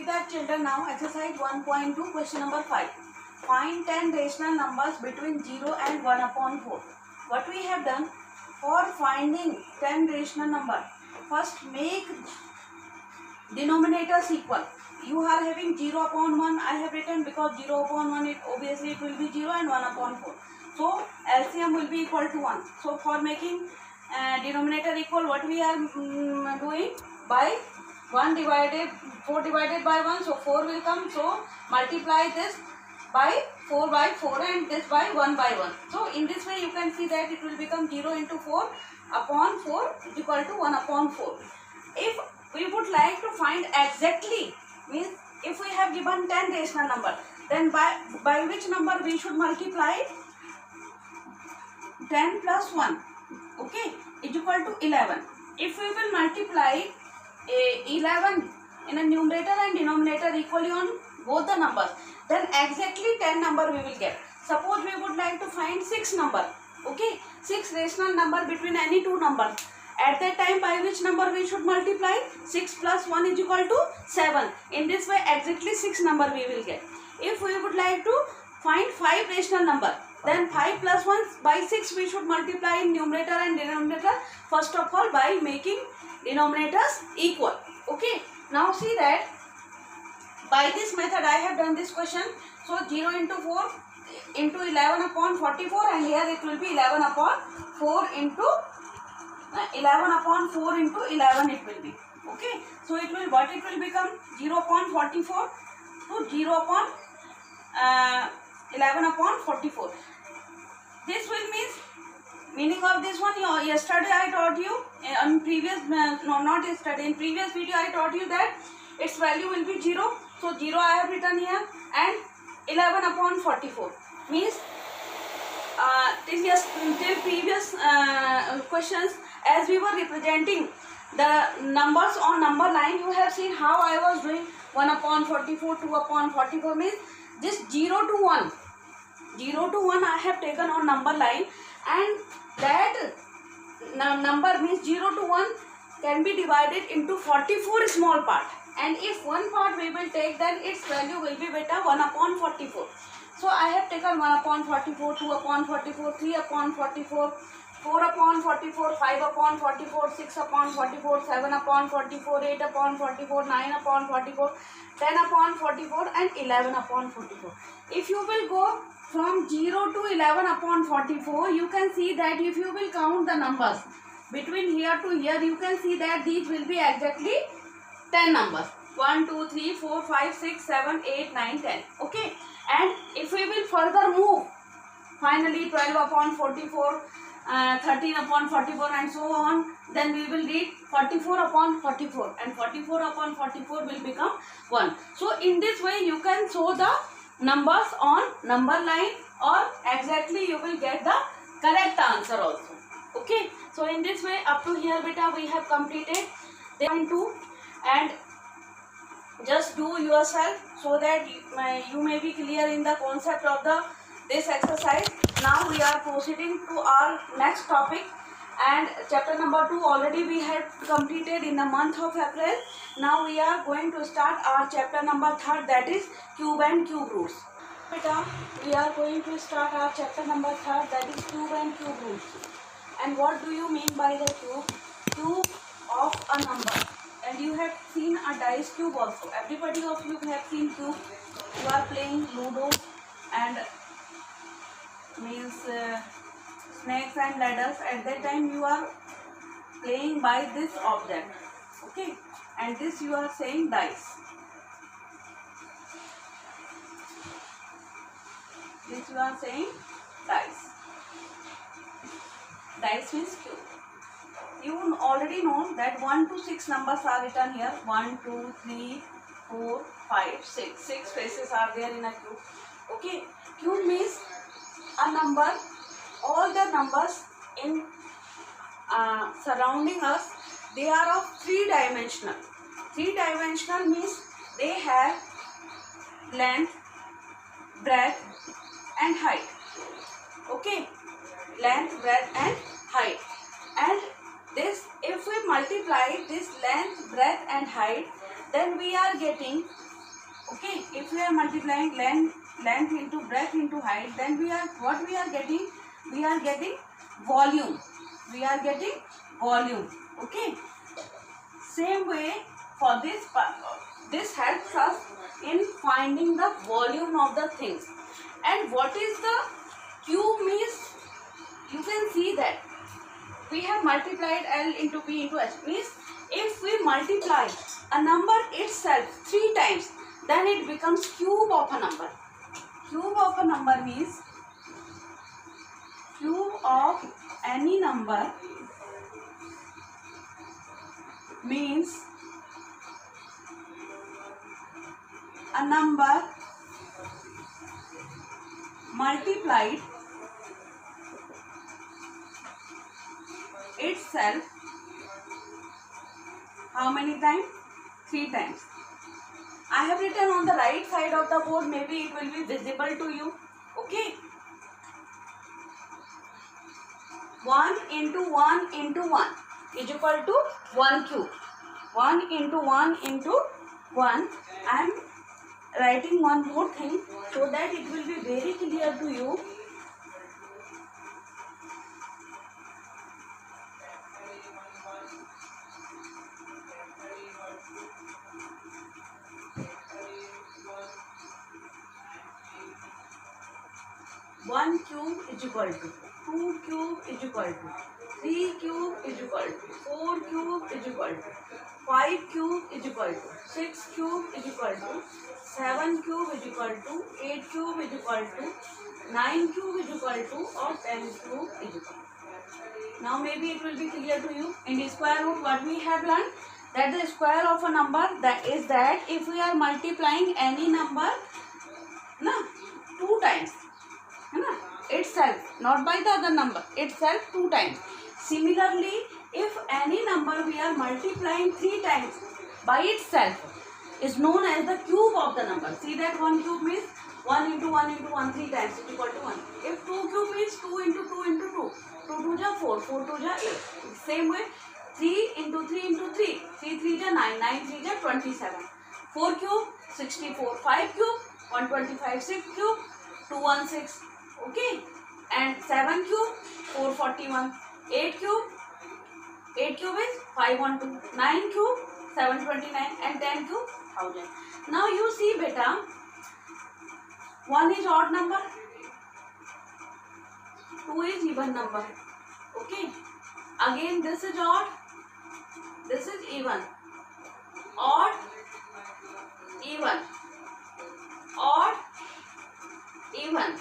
See that children, now exercise 1.2 question number 5. Find 10 rational numbers between 0 and 1 upon 4. What we have done for finding 10 rational number, first make denominators equal. You are having 0 upon 1, I have written, because 0 upon 1 obviously it will be 0 and 1 upon 4. So LCM will be equal to 1. So for making denominator equal, what we are doing, by 4 divided by 1, so 4 will come. So multiply this by 4 and this by 1 by 1. So in this way you can see that it will become 0 into 4 upon 4 is equal to 1 upon 4. If we would like to find exactly, means if we have given 10 rational number, then by which number we should multiply? 10 plus 1, okay, is equal to 11. If we will multiply 11 in a numerator and denominator equally on both the numbers, then exactly 10 number we will get. Suppose we would like to find 6 number, okay, 6 rational number between any two numbers. At that time, by which number we should multiply? 6 plus 1 is equal to 7. In this way, exactly 6 number we will get. If we would like to find 5 rational number, then 5 plus 1 by 6 we should multiply in numerator and denominator. First of all, by making denominators equal. Okay. Now see that by this method I have done this question. So 0 into 4 into 11 upon 44, and here it will be 11 upon 4 into 11 upon 4 into 11 it will be. Okay. So it will, what it will become? 0 upon 44 to 0 upon 11 upon 44. This will meaning of this one, yesterday I taught you, in previous, not yesterday, in previous video I taught you that its value will be 0. So 0 I have written here, and 11 upon 44 means till previous questions, as we were representing the numbers on number line, you have seen how I was doing 1 upon 44, 2 upon 44 means this 0 to 1. 0 to 1 I have taken on number line, and that number means 0 to 1 can be divided into 44 small part, and if one part we will take, then its value will be beta 1 upon 44. So I have taken 1 upon 44, 2 upon 44, 3 upon 44, 4 upon 44, 5 upon 44, 6 upon 44, 7 upon 44, 8 upon 44, 9 upon 44, 10 upon 44 and 11 upon 44. If you will go from 0 to 11 upon 44, you can see that if you will count the numbers between here to here, you can see that these will be exactly 10 numbers. 1, 2, 3, 4, 5, 6, 7, 8, 9, 10. Okay. And if we will further move, finally 12 upon 44, 13 upon 44 and so on, then we will read 44 upon 44, and 44 upon 44 will become 1. So in this way you can show the numbers on number line, or exactly you will get the correct answer also. Okay. So in this way, up to here beta we have completed 2, and just do yourself so that you may be clear in the concept of this exercise. Now we are proceeding to our next topic, and chapter number 2 already we have completed in the month of April. Now we are going to start our chapter number 3, that is cube and cube roots. Beta, we are going to start our chapter number 3, that is cube and cube roots. And what do you mean by the cube? Cube of a number. And you have seen a dice cube also. Everybody of you have seen cube. You are playing Ludo and means snakes and ladders. At that time you are playing by this object. Okay. And this you are saying dice. This you are saying dice. Dice means cube. You already know that 1 to 6 numbers are written here. 1, 2, 3, 4, 5, 6. 6 faces are there in a cube. Okay. Cube means a number. All the numbers in surrounding us, they are of 3-dimensional. 3-dimensional means they have length, breadth and height. Okay. Length, breadth and height. And if we multiply this length, breadth and height, then we are getting Okay, if we are multiplying length into breadth into height, then we are what we are getting? We are getting volume. We are getting volume. Okay. Same way for this helps us in finding the volume of the things. And what is the cube means? You can see that we have multiplied L into P into H. Means if we multiply a number itself 3 times, then it becomes cube of a number. Cube of a number means cube of any number means a number multiplied itself how many times? 3 times. I have written on the right side of the board, maybe it will be visible to you. Okay. 1 into 1 into 1 is equal to 1 cube. 1 into 1 into 1. I am writing one more thing so that it will be very clear to you. One cube is equal to 2 cube is equal to 3 cube is equal to 4 cube is equal to 5 cube is equal to 6 cube is equal to 7 cube is equal to 8 cube is equal to 9 cube is equal to or 10 cube is equal to. Now maybe it will be clear to you. In the square root what we have learned, that the square of a number that is that if we are multiplying any number 2 times itself, not by the other number, itself 2 times. Similarly, if any number we are multiplying 3 times by itself is known as the cube of the number. See that 1 cube means 1 into 1 into 1 3 times is equal to 1. If 2 cube means 2 into 2 into 2, 2 2 ja 4, 4 2 ja 8. Same way 3 into 3 into 3, 3 3 ja 9, 9 3 ja 27. 4 cube 64, 5 cube 125, 6 cube 216. Okay, and 7 cube 441, 8 cube is 512, 9 cube 729 and 10 cube 1000. Now you see beta, 1 is odd number, 2 is even number. Okay, again this is odd, this is even, odd, even, odd, even.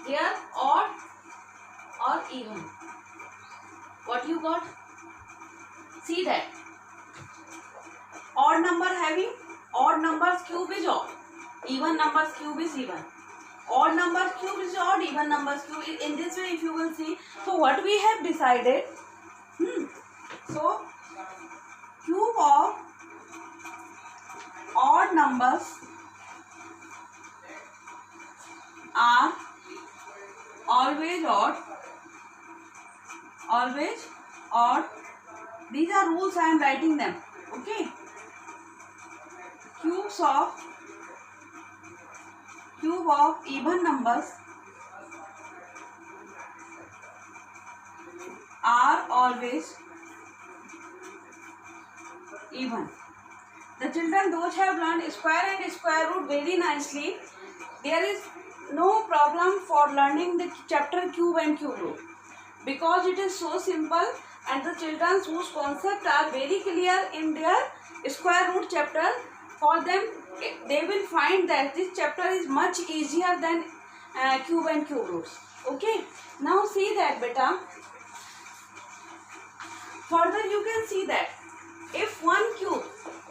Here odd or even. What you got? See that. Odd number having odd numbers cube is odd. Even numbers cube is even. Odd numbers cube is odd. Even numbers cube is in this way. If you will see. So what we have decided. So cube of odd numbers are always odd, always odd. These are rules, I am writing them. Okay. Cube of even numbers are always even. The children, those have learned square and square root very nicely, there is no problem for learning the chapter cube and cube root, because it is so simple and the children whose concepts are very clear in their square root chapter, for them they will find that this chapter is much easier than cube and cube roots. Okay, now see that beta. Further you can see that if one cube,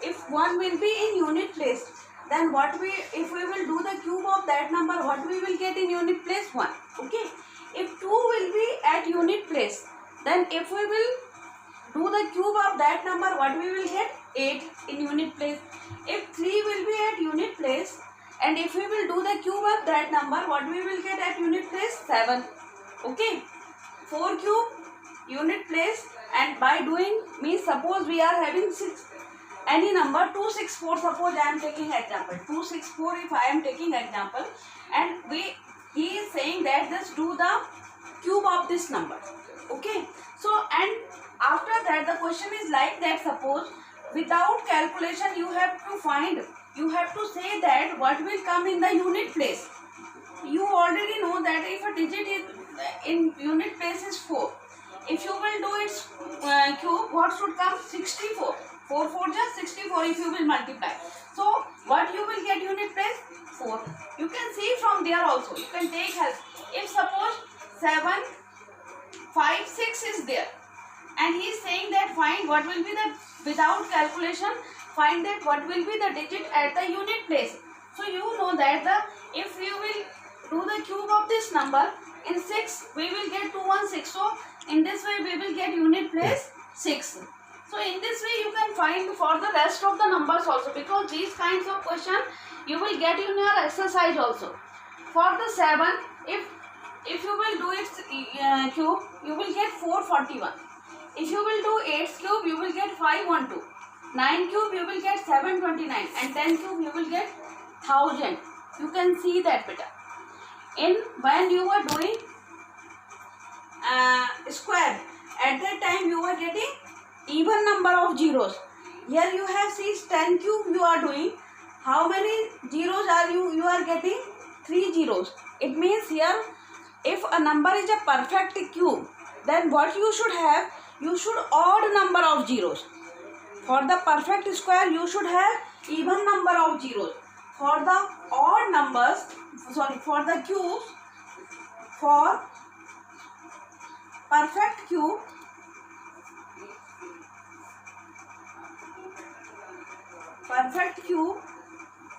if one will be in unit place, then if we will do the cube of that number, what we will get in unit place? 1. Okay. If 2 will be at unit place, then if we will do the cube of that number, what we will get? 8 in unit place. If 3 will be at unit place, and if we will do the cube of that number, what we will get at unit place? 7. Okay. 4 cube unit place, and by doing means suppose we are having 6 any number 264. Suppose I am taking example 264. If I am taking example, and he is saying that just do the cube of this number. Okay, so and after that the question is like that. Suppose without calculation you have to say that what will come in the unit place. You already know that if a digit is in unit place is 4. If you will do its cube, what should come? 64. 4 4 just 64 if you will multiply. So what you will get unit place? 4. You can see from there also. You can take help. If suppose 7 5 6 is there, and he is saying that find what will be the, without calculation, find that what will be the digit at the unit place. So you know that if you will do the cube of this number, in 6 we will get 216. So in this way we will get unit place 6. So in this way you can find for the rest of the numbers also, because these kinds of question you will get in your exercise also. For the 7, if you will do its cube, you will get 441. If you will do 8's cube, you will get 512. 9 cube you will get 729, and 10 cube you will get 1000. You can see that better. When you were doing square, at that time you were getting even number of zeros. Here you have seen 10 cube you are doing. How many zeros are you are getting? 3 zeros. It means here if a number is a perfect cube, then what you should have? You should odd number of zeros. For the perfect square you should have even number of zeros. For the odd numbers, for the cubes, for perfect cube,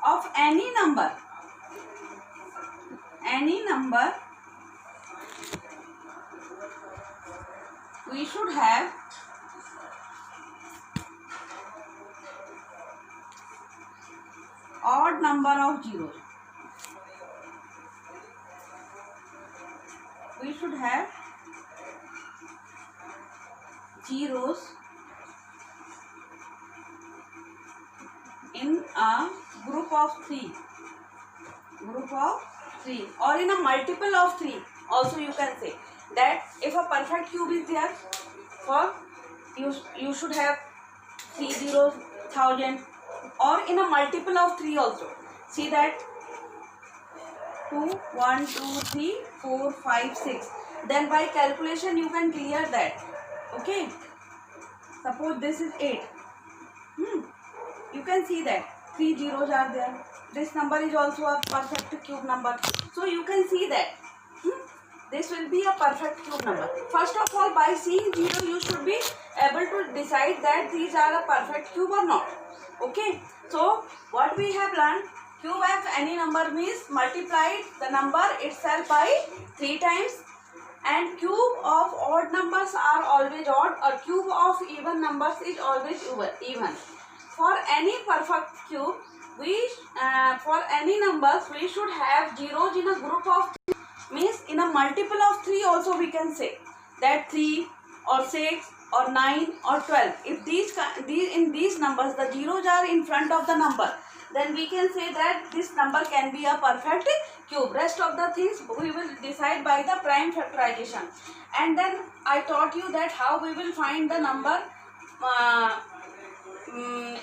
of any number, we should have odd number of zeros. We should have zeros in a group of 3, or in a multiple of 3 also. You can say that if a perfect cube is there, for you should have 3 zeros, 1000, or in a multiple of 3 also. See that 2 1 2 3 4 5 6. Then by calculation you can clear that. Okay, suppose this is 8. You can see that 3 zeros are there. This number is also a perfect cube number. So you can see that this will be a perfect cube number. First of all, by seeing 0 you should be able to decide that these are a perfect cube or not. Okay, so what we have learned, cube of any number means multiply the number itself by 3 times, and cube of odd numbers are always odd, or cube of even numbers is always even. For any perfect cube, for any numbers we should have zeros in a group of 3, means in a multiple of 3 also. We can say that 3 or 6 or 9 or 12. If in these numbers the zeros are in front of the number, then we can say that this number can be a perfect cube. Rest of the things we will decide by the prime factorization. And then I taught you that how we will find the number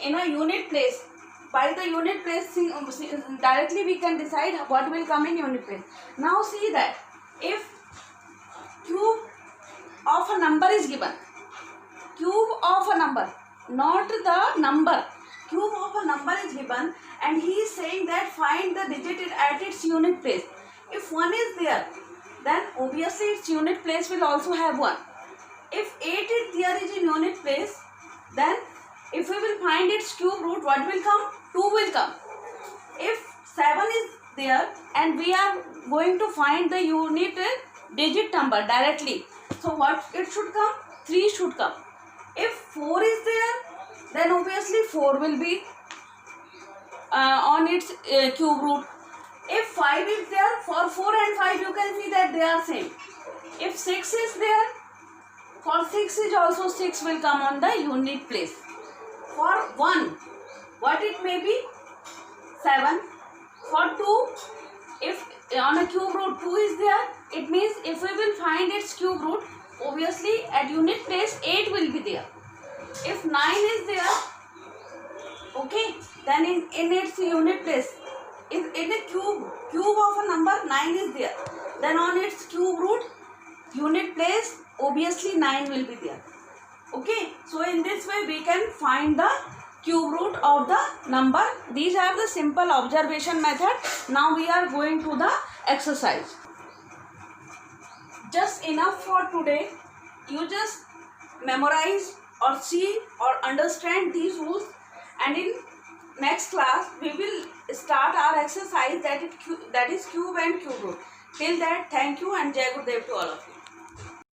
in a unit place. By the unit place, directly we can decide what will come in unit place. Now see that if cube of a number is given, cube of a number, not the number, cube of a number is given, and he is saying that find the digit at its unit place. If 1 is there, then obviously its unit place will also have 1. If 8 is there is in unit place, then if we will find its cube root, what will come? 2 will come. If 7 is there and we are going to find the unit digit number directly, so what it should come? 3 should come. If 4 is there, then obviously 4 will be on its cube root. If 5 is there, for 4 and 5 you can see that they are same. If 6 is there, for 6 is also 6 will come on the unit place. For 1, what it may be? 7. For 2, if on a cube root 2 is there, it means if we will find its cube root, obviously at unit place 8 will be there. If 9 is there, okay, then in its unit place, in a cube of a number 9 is there, then on its cube root unit place obviously 9 will be there. Okay, so in this way we can find the cube root of the number. These are the simple observation method. Now we are going to the exercise. Just enough for today. You just memorize or see or understand these rules, and in next class we will start our exercise, that is cube and cube root. Till that, thank you and Jai Gurudev to all of you.